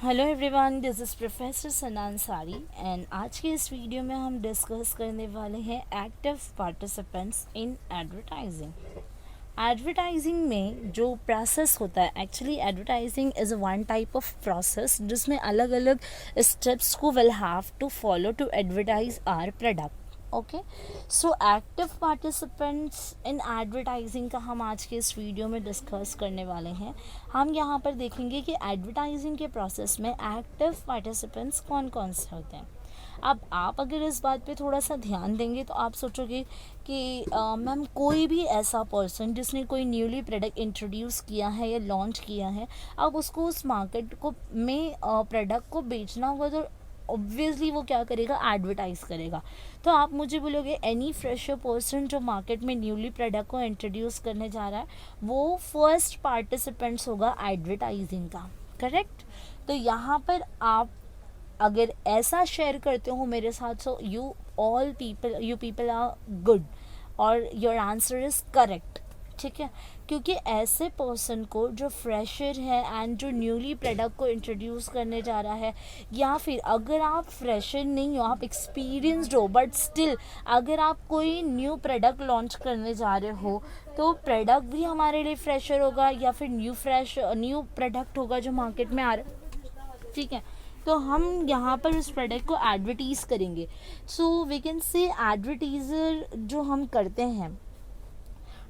Hello everyone, this is professor सनान सारी and आज के इस वीडियो में हम डिस्कस करने वाले हैं active participants in advertising. Advertising में जो प्रोसेस होता है, actually advertising is one type of process जिसमें अलग अलग स्टेप्स को will have to follow to advertise our product. Okay, so active participants in advertising का हम आज के इस वीडियो में डिस्कस करने वाले हैं। हम यहाँ पर देखेंगे कि एडवर्टाइजिंग के प्रोसेस में एक्टिव पार्टिसिपेंट्स कौन कौन से होते हैं। अब आप अगर इस बात पे थोड़ा सा ध्यान देंगे तो आप सोचोगे कि मैम कोई भी ऐसा पर्सन जिसने कोई न्यूली प्रोडक्ट इंट्रोड्यूस किया है या लॉन्च किया है, अब उसको उस मार्केट को में प्रोडक्ट को बेचना होगा तो ऑब्वियसली वो क्या करेगा, एडवर्टाइज करेगा। तो आप मुझे बोलोगे एनी फ्रेशर पर्सन जो मार्केट में न्यूली प्रोडक्ट को इंट्रोड्यूस करने जा रहा है वो फर्स्ट पार्टिसिपेंट्स होगा एडवर्टाइजिंग का, करेक्ट। तो यहाँ पर आप अगर ऐसा शेयर करते हो मेरे साथ, so you people are good और योर आंसर इज करेक्ट, ठीक है। क्योंकि ऐसे पर्सन को जो फ्रेशर है एंड जो न्यूली प्रोडक्ट को इंट्रोड्यूस करने जा रहा है, या फिर अगर आप फ्रेशर नहीं हो, आप एक्सपीरियंसड हो, बट स्टिल अगर आप कोई न्यू प्रोडक्ट लॉन्च करने जा रहे हो तो प्रोडक्ट भी हमारे लिए फ्रेशर होगा या फिर न्यू प्रोडक्ट होगा जो मार्केट में आ रहा है, ठीक है। तो हम यहाँ पर उस प्रोडक्ट को एडवर्टीज़ करेंगे। सो वी कैन से एडवर्टीज़र जो हम करते हैं,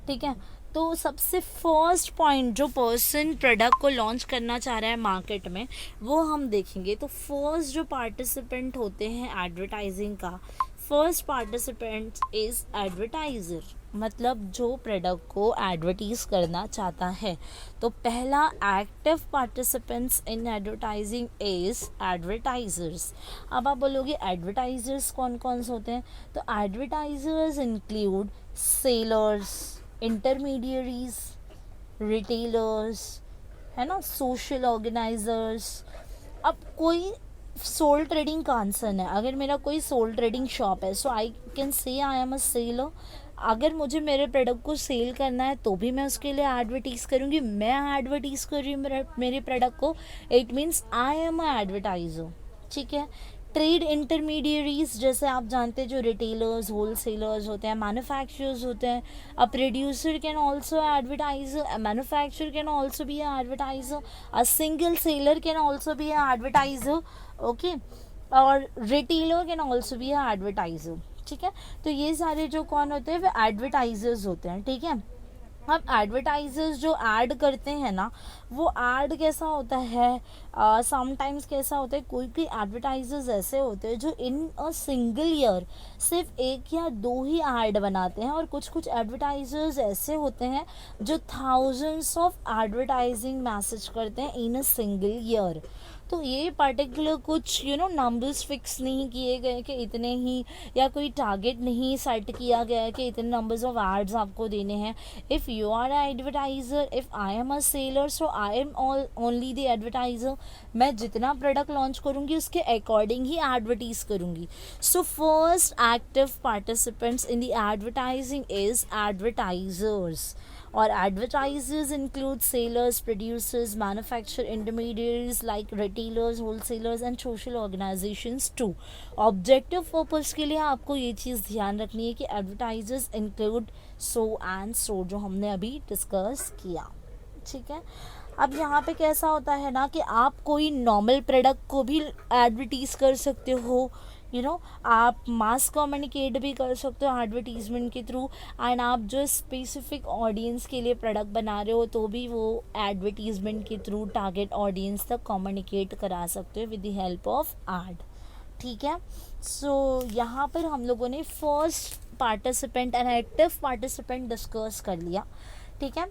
ठीक है। तो सबसे फर्स्ट पॉइंट जो पर्सन प्रोडक्ट को लॉन्च करना चाह रहा है मार्केट में, वो हम देखेंगे। तो फर्स्ट जो पार्टिसिपेंट होते हैं एडवर्टाइजिंग का, फर्स्ट पार्टिसिपेंट इज़ एडवर्टाइज़र, मतलब जो प्रोडक्ट को एडवर्टीज़ करना चाहता है। तो पहला active participants in advertising is advertisers. अब आप बोलोगे एडवर्टाइजर्स कौन कौन से होते हैं, तो advertisers include sellers, intermediaries, retailers, है ना, सोशल ऑर्गेनाइजर्स। अब कोई सोल ट्रेडिंग का आंसर है, अगर मेरा कोई सोल ट्रेडिंग शॉप है, सो I can say I am a seller. अगर मुझे मेरे प्रोडक्ट को सेल करना है तो भी मैं उसके लिए एडवर्टीज़ करूँगी। मैं एडवर्टीज़ कर रही हूँ मेरे प्रोडक्ट को, it means I am a advertiser, ठीक है। ट्रेड इंटरमीडियरीज, जैसे आप जानते हैं जो रिटेलर्स, होल सेलर्स होते हैं, मैन्युफैक्चरर्स होते हैं। A producer can also advertiser, a manufacturer can also be advertiser, a single seller can also be advertiser, okay. और retailer can also be advertiser, ठीक है। तो ये सारे जो कौन होते हैं वो एडवर्टाइजर्स होते हैं, ठीक है। अब एडवर्टाइजर्स जो ऐड करते हैं ना, वो ऐड कैसा होता है, समटाइम्स कैसा होता है, कोई कोई एडवर्टाइजर्स ऐसे होते हैं जो इन अ सिंगल ईयर सिर्फ एक या दो ही ऐड बनाते हैं, और कुछ कुछ एडवर्टाइजर्स ऐसे होते हैं जो थाउजेंड्स ऑफ एडवर्टाइजिंग मैसेज करते हैं इन अ सिंगल ईयर। तो ये पर्टिकुलर कुछ नंबर्स फिक्स नहीं किए गए कि इतने ही, या कोई टारगेट नहीं सेट किया गया है कि इतने नंबर्स ऑफ एड्स आपको देने हैं। If you are advertiser, if I am a seller, so I am only the advertiser. मैं जितना प्रोडक्ट लॉन्च करूँगी उसके अकॉर्डिंग ही एडवर्टीज़ करूँगी। So first active participants in the advertising is advertisers. और advertisers include sailors, producers, manufacturer intermediaries like retailers, wholesalers and social organizations too. Objective purpose के लिए आपको ये चीज़ ध्यान रखनी है कि advertisers include so and so, जो हमने अभी डिस्कस किया, ठीक है। अब यहाँ पे कैसा होता है ना कि आप कोई नॉर्मल प्रोडक्ट को भी एडवर्टीज़ कर सकते हो, आप मास कम्युनिकेट भी कर सकते हो एडवर्टीजमेंट के थ्रू, एंड आप जो स्पेसिफिक ऑडियंस के लिए प्रोडक्ट बना रहे हो तो भी वो एडवर्टीजमेंट के थ्रू टारगेट ऑडियंस तक कम्युनिकेट करा सकते हो with the help of ad, ठीक है। सो यहाँ पर हम लोगों ने first participant and active participant discuss कर लिया, ठीक है।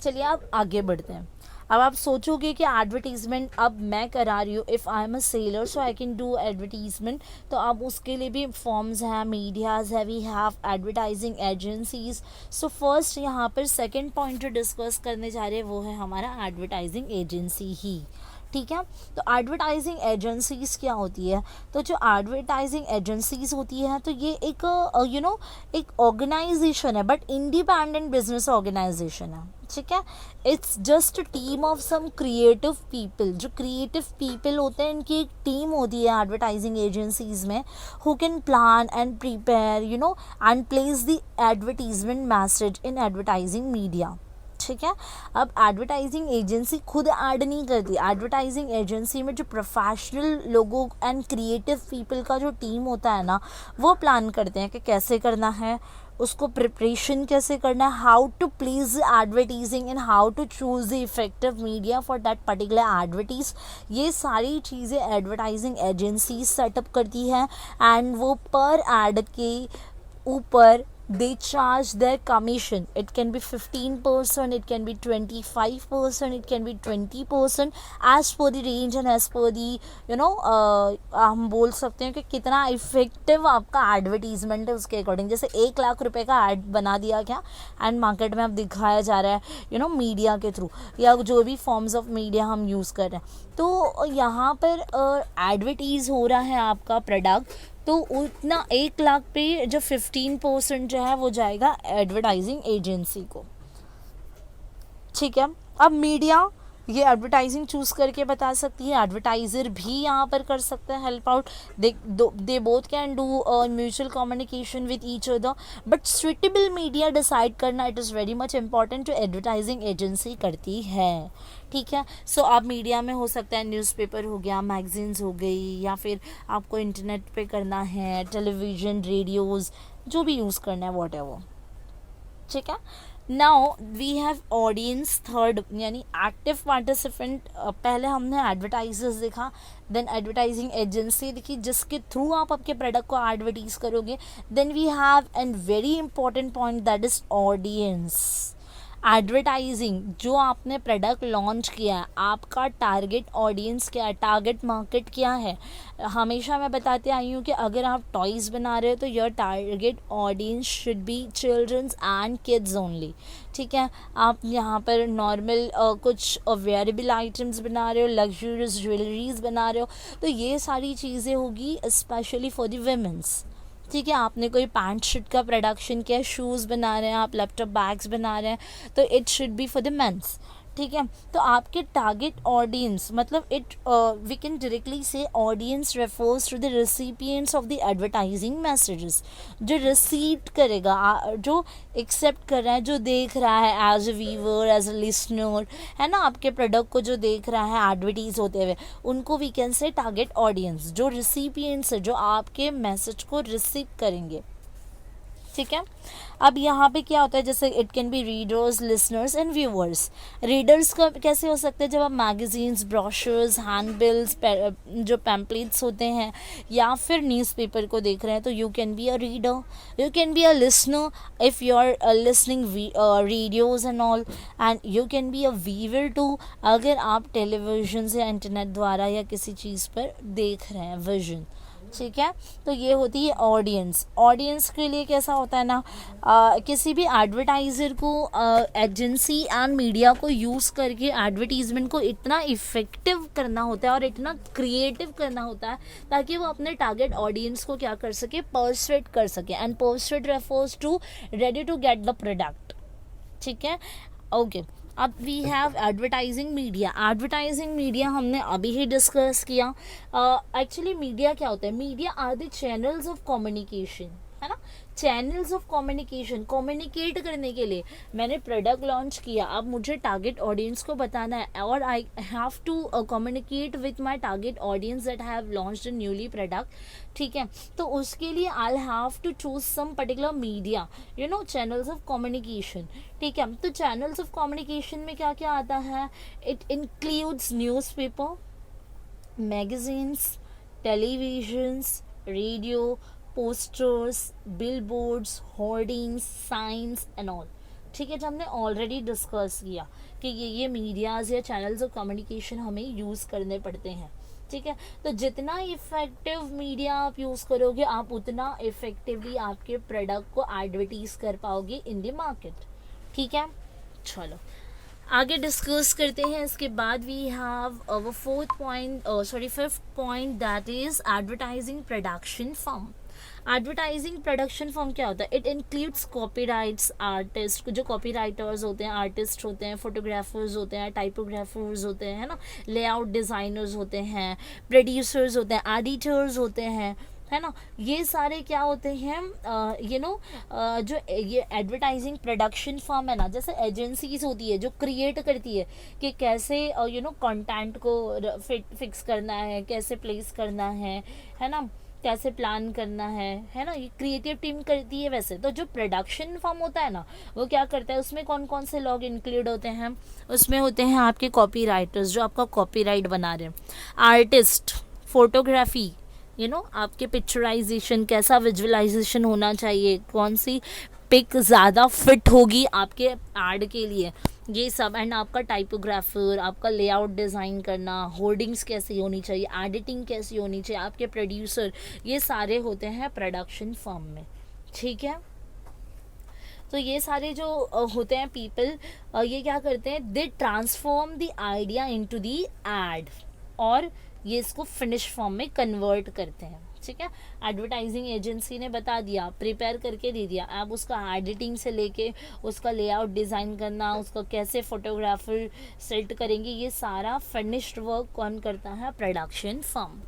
चलिए अब आगे बढ़ते हैं। अब आप सोचोगे कि एडवर्टीज़मेंट अब मैं करा रही हूँ, if I am a seller so I can do advertisement. तो अब उसके लिए भी फॉर्म्स हैं, मीडियाज़ है, we have advertising agencies. So first यहाँ पर सेकंड पॉइंट जो डिस्कस करने जा रहे हैं वो है हमारा एडवर्टाइजिंग एजेंसी ही, ठीक है। तो एडवर्टाइजिंग एजेंसीज क्या होती है, तो जो एडवर्टाइजिंग एजेंसीज होती है तो ये एक एक ऑर्गेनाइजेशन है, बट इंडिपेंडेंट बिजनेस ऑर्गेनाइजेशन है, ठीक है। It's just team of some creative people, जो क्रिएटिव पीपल होते हैं इनकी एक टीम होती है एडवर्टाइजिंग एजेंसीज में, who can plan and prepare and place the advertisement message in advertising media, ठीक है। अब एडवर्टाइजिंग एजेंसी खुद ऐड नहीं करती, एडवर्टाइजिंग एजेंसी में जो प्रोफेशनल लोगों एंड क्रिएटिव पीपल का जो टीम होता है ना, वो प्लान करते हैं कि कैसे करना है, उसको प्रिपरेशन कैसे करना है, how to place advertising and how to choose the effective media for that particular advertise. ये सारी चीज़ें एडवर्टाइजिंग एजेंसी सेटअप करती है एंड वो पर एड के ऊपर they charge their commission. It can be 15%, it can be 25%, it can be 20%, as per the range and as per the हम बोल सकते हैं कि कितना इफेक्टिव आपका एडवर्टीजमेंट है उसके अकॉर्डिंग। जैसे 1 लाख रुपए का एड बना दिया क्या एंड मार्केट में अब दिखाया जा रहा है मीडिया के थ्रू या जो भी फॉर्म्स ऑफ मीडिया हम यूज़ कर रहे हैं, तो यहाँ पर एडवर्टीज़ हो रहा है आपका प्रोडक्ट, तो उतना 1 लाख पे जो 15% जो है वो जाएगा एडवर्टाइजिंग एजेंसी को, ठीक है। अब मीडिया ये एडवर्टाइजिंग चूज़ करके बता सकती है, एडवर्टाइज़र भी यहाँ पर कर सकते हैं help out, they both can do mutual communication with each other, but suitable media decide करना it is very much important जो एडवर्टाइजिंग एजेंसी करती है, ठीक है। सो आप मीडिया में हो सकता है न्यूज़पेपर हो गया, मैगजीन्स हो गई, या फिर आपको इंटरनेट पे करना है, टेलीविज़न, रेडियोज़, जो भी यूज़ करना है वॉट एवर, ठीक है। Now we have audience third, यानी एक्टिव पार्टिसिपेंट। पहले हमने एडवर्टाइजर्स देखा, देन एडवर्टाइजिंग एजेंसी देखी जिसके थ्रू आप आपके प्रोडक्ट को एडवर्टीज करोगे, then we have and very important point that is audience. Advertising, जो आपने प्रोडक्ट लॉन्च किया है, आपका टारगेट ऑडियंस क्या है, टारगेट मार्केट क्या है। हमेशा मैं बताते आई हूँ कि अगर आप टॉयज़ बना रहे हो तो your target audience should be children's and kids only, ठीक है। आप यहाँ पर नॉर्मल कुछ वेयरेबल आइटम्स बना रहे हो, लग्जरियस ज्वेलरीज बना रहे हो, तो ये सारी चीज़ें होगी स्पेशली फॉर द विमेंस, ठीक है। आपने कोई पैंट शर्ट का प्रोडक्शन किया, शूज़ बना रहे हैं आप, लैपटॉप बैग्स बना रहे हैं, तो it should be for the mens, ठीक है। तो आपके टारगेट ऑडियंस मतलब इट वी कैन डायरेक्टली से audience refers to the recipients of the advertising messages, जो रिसीव करेगा, जो एक्सेप्ट कर रहा है, जो देख रहा है as a viewer, as a listener, है ना, आपके प्रोडक्ट को जो देख रहा है एडवर्टीज होते हुए, उनको we can say target audience. जो रिसिपिएंट्स है, जो आपके मैसेज को रिसीव करेंगे, ठीक है। अब यहाँ पे क्या होता है, जैसे it can be readers, listeners and viewers. Readers का कैसे हो सकते हैं, जब आप मैगजीन्स, ब्रोशर्स, हैंडबिल्स, जो पैम्पलेट्स होते हैं या फिर न्यूज़पेपर को देख रहे हैं, तो you can be a reader, you can be a listener if you are listening radios and all, and you can be a viewer too अगर आप टेलीविजन या इंटरनेट द्वारा या किसी चीज़ पर देख रहे हैं, विजन, ठीक है। तो ये होती है ऑडियंस। ऑडियंस के लिए कैसा होता है ना, किसी भी एडवर्टाइज़र को एजेंसी एंड मीडिया को यूज़ करके एडवर्टीजमेंट को इतना इफ़ेक्टिव करना होता है और इतना क्रिएटिव करना होता है ताकि वो अपने टारगेट ऑडियंस को क्या कर सके, परसुएड कर सके, and persuade refers to ready to get the product, ठीक है, ओके। अब we have advertising media. Advertising media हमने अभी ही डिस्कस किया। एक्चुअली मीडिया क्या होता है, media are the channels of communication, है ना, चैनल्स ऑफ कम्युनिकेशन। कम्युनिकेट करने के लिए मैंने प्रोडक्ट लॉन्च किया, अब मुझे टारगेट ऑडियंस को बताना है और I have to communicate with my target audience that have launched a newly product, ठीक है। तो उसके लिए I have to choose some particular media, channels of communication, ठीक है। तो चैनल्स ऑफ कम्युनिकेशन में क्या क्या आता है, it includes newspaper, magazines, televisions, radio, posters, billboards, hoardings, science and all, ठीक है, जो हमने ऑलरेडी डिस्कस किया कि ये मीडियाज़ या चैनल्स ऑफ कम्युनिकेशन हमें यूज़ करने पड़ते हैं, ठीक है। तो जितना इफेक्टिव मीडिया आप यूज़ करोगे, आप उतना इफेक्टिवली आपके प्रोडक्ट को एडवर्टीज कर पाओगे इन द मार्केट, ठीक है। चलो आगे डिस्कस करते हैं। इसके बाद we have our fifth point, that is advertising production firm. Advertising production firm क्या होता है? इट इंक्लूड्स कॉपीराइट्स आर्टिस्ट, जो कॉपी राइटर्स होते हैं, आर्टिस्ट होते हैं, फोटोग्राफर्स होते हैं, टाइपोग्राफर्स होते हैं, है ना, लेआउट डिज़ाइनर्स होते हैं, प्रोड्यूसर्स होते हैं, एडिटर्स होते हैं, है ना। ये सारे क्या होते हैं, जो ये एडवर्टाइजिंग प्रोडक्शन फर्म है ना, जैसे एजेंसीज होती है जो क्रिएट करती है कि कैसे कंटेंट को फिक्स करना है, कैसे प्लेस करना है ना, कैसे प्लान करना है ना, ये क्रिएटिव टीम करती है। वैसे तो जो प्रोडक्शन फर्म होता है ना, वो क्या करता है, उसमें कौन कौन से लोग इंक्लूड होते हैं? उसमें होते हैं आपके कॉपी राइटर्स, जो आपका कॉपीराइट बना रहे हैं, आर्टिस्ट, फोटोग्राफी, आपके पिक्चराइजेशन, कैसा विजुअलाइजेशन होना चाहिए, कौन सी पिक ज़्यादा फिट होगी आपके एड के लिए, ये सब। एंड आपका टाइपोग्राफर, आपका लेआउट डिज़ाइन करना, होर्डिंग्स कैसी होनी चाहिए, एडिटिंग कैसी होनी चाहिए, आपके प्रोड्यूसर, ये सारे होते हैं प्रोडक्शन फर्म में। ठीक है, तो ये सारे जो होते हैं पीपल, ये क्या करते हैं, they transform the idea into the ad, और ये इसको फिनिश फॉर्म में कन्वर्ट करते हैं। ठीक है, एडवर्टाइजिंग एजेंसी ने बता दिया, प्रिपेयर करके दे दिया, आप उसका एडिटिंग से लेके उसका लेआउट डिज़ाइन करना, उसका कैसे फोटोग्राफर सेट करेंगे, ये सारा फिनिश्ड वर्क कौन करता है? Production firm.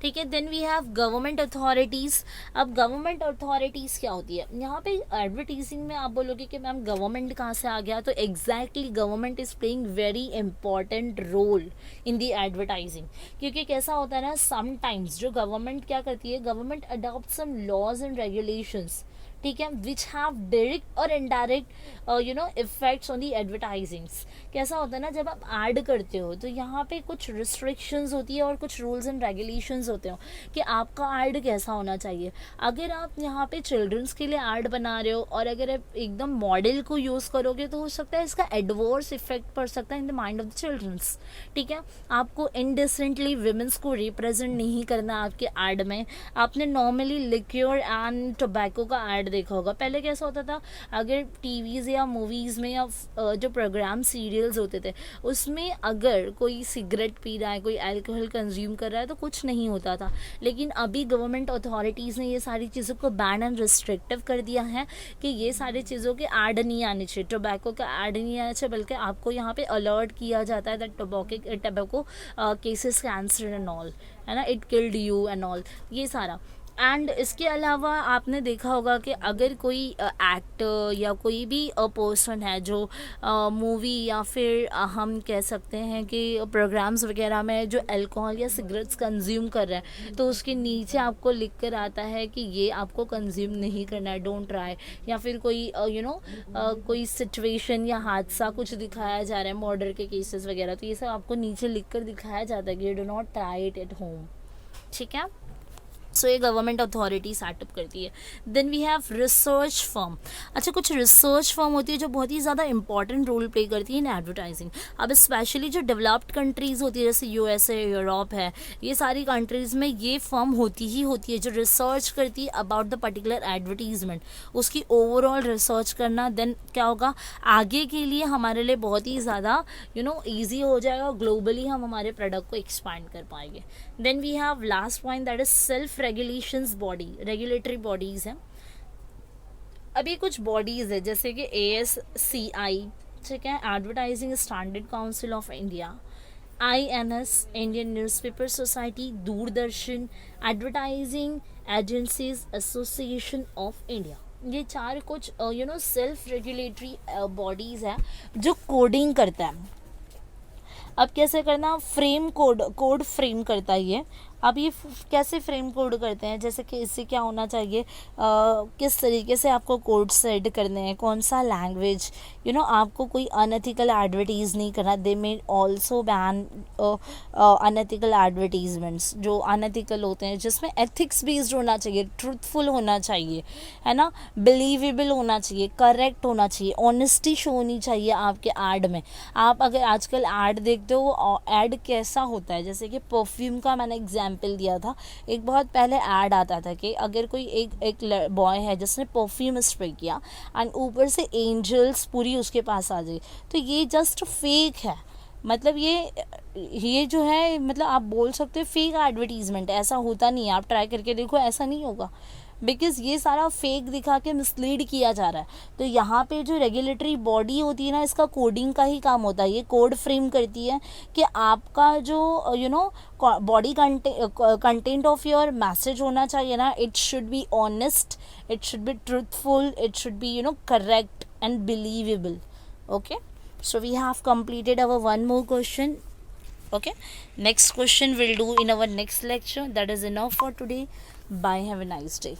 ठीक है, then we have government authorities. अब गवर्नमेंट अथॉरिटीज़ क्या होती है? यहाँ पे एडवर्टीजिंग में आप बोलोगे कि मैम गवर्नमेंट कहाँ से आ गया, तो exactly government is playing very important role in the advertising. क्योंकि कैसा होता है ना, समटाइम्स जो गवर्नमेंट क्या करती है, government adopt some laws and regulations, ठीक है, विच हैव डायरेक्ट और indirect effects on the advertisings. कैसा होता है ना, जब आप ऐड करते हो तो यहाँ पे कुछ रिस्ट्रिक्शंस होती है और कुछ रूल्स एंड रेगुलेशंस होते हो कि आपका ऐड कैसा होना चाहिए। अगर आप यहाँ पे चिल्ड्रंस के लिए ऐड बना रहे हो और अगर आप एकदम मॉडल को यूज़ करोगे तो हो सकता है इसका एडवर्स इफेक्ट पड़ सकता है in the mind of the childrens. ठीक है, आपको इनडिसेंटली विमेंस को रिप्रेजेंट नहीं करना आपके ऐड में। आपने नॉर्मली लिक्योर एंड टोबैको का ऐड देखा होगा। पहले कैसा होता था, अगर टीवीज़ या मूवीज़ में या जो प्रोग्राम सीरियल्स होते थे उसमें अगर कोई सिगरेट पी रहा है, कोई अल्कोहल कंज्यूम कर रहा है तो कुछ नहीं होता था। लेकिन अभी गवर्नमेंट अथॉरिटीज़ ने ये सारी चीज़ों को बैन एंड रिस्ट्रिक्टिव कर दिया है कि ये सारी चीज़ों के ऐड नहीं आने चाहिए, टोबैको का ऐड नहीं आना चाहिए, बल्कि आपको यहाँ पे अलर्ट किया जाता है that tobacco cases cancer and all, है ना, it killed you and all, ये सारा। एंड इसके अलावा आपने देखा होगा कि अगर कोई एक्टर या कोई भी पर्सन है जो मूवी या फिर हम कह सकते हैं कि प्रोग्राम्स वगैरह में जो अल्कोहल या सिगरेट्स कंज्यूम कर रहा है तो उसके नीचे आपको लिख कर आता है कि ये आपको कंज्यूम नहीं करना है, डोंट ट्राई। या फिर कोई कोई सिचुएशन या हादसा कुछ दिखाया जा रहा है, मर्डर के केसेस वगैरह, तो ये सब आपको नीचे लिख कर दिखाया जाता है कि you do not try it at home. ठीक है, सो ये गवर्नमेंट अथॉरिटी सेटअप करती है। Then we have research firm. अच्छा, कुछ रिसर्च फर्म होती है जो बहुत ही ज़्यादा इंपॉर्टेंट रोल प्ले करती है इन एडवर्टाइजिंग। अब स्पेशली जो डेवलप्ड कंट्रीज़ होती है जैसे यूएसए, यूरोप है, ये सारी कंट्रीज़ में ये फर्म होती है जो रिसर्च करती है अबाउट द पर्टिकुलर एडवर्टीजमेंट, उसकी ओवरऑल रिसर्च करना। देन क्या होगा, आगे के लिए हमारे लिए बहुत ही ज़्यादा ईजी हो जाएगा, ग्लोबली हम हमारे प्रोडक्ट को एक्सपैंड कर पाएंगे। Then we have last point, that is self regulations body, regulatory bodies हैं। अभी कुछ बॉडीज़ है जैसे कि ASCI, ठीक है, advertising standard council of India, INS, Indian newspaper society, Doordarshan, advertising agencies association of India. ये चार कुछ सेल्फ रेगुलेटरी बॉडीज़ हैं जो कोडिंग करता है। अब कैसे करना, फ्रेम कोड फ्रेम करता है ये। अब ये कैसे फ्रेम कोड करते हैं, जैसे कि इससे क्या होना चाहिए, किस तरीके से आपको कोड सेट करने हैं, कौन सा लैंग्वेज, आपको कोई अनएथिकल एडवर्टीज़ नहीं करना। They may also ban unethical advertisements जो अनएथिकल होते हैं, जिसमें एथिक्स बेस्ड होना चाहिए, ट्रूथफुल होना चाहिए, है ना, बिलीवेबल होना चाहिए, करेक्ट होना चाहिए, ऑनेस्टी शो होनी चाहिए आपके ऐड में। आप अगर आजकल ऐड देखते हो, ऐड कैसा होता है, जैसे कि परफ्यूम का मैंने एग्जाम्पल एग्जाम्पल दिया था, एक बहुत पहले ऐड आता था कि अगर कोई एक बॉय है जिसने परफ्यूम स्प्रे किया एंड ऊपर से एंजल्स पूरी उसके पास आ जाए, तो ये जस्ट फेक है। मतलब ये जो है, मतलब आप बोल सकते हो फेक एडवर्टीजमेंट है, ऐसा होता नहीं है। आप ट्राई करके देखो, ऐसा नहीं होगा, बिकॉज ये सारा फेक दिखा के मिसलीड किया जा रहा है। तो यहाँ पे जो रेगुलेटरी बॉडी होती है ना, इसका कोडिंग का ही काम होता है। ये कोड फ्रेम करती है कि आपका जो body content of your message होना चाहिए ना, it should be honest, it should be truthful, it should B correct and believable. Okay, so we have completed our one more question. Okay, next question we'll do in our next lecture. That is enough for today. Bye, have a nice day.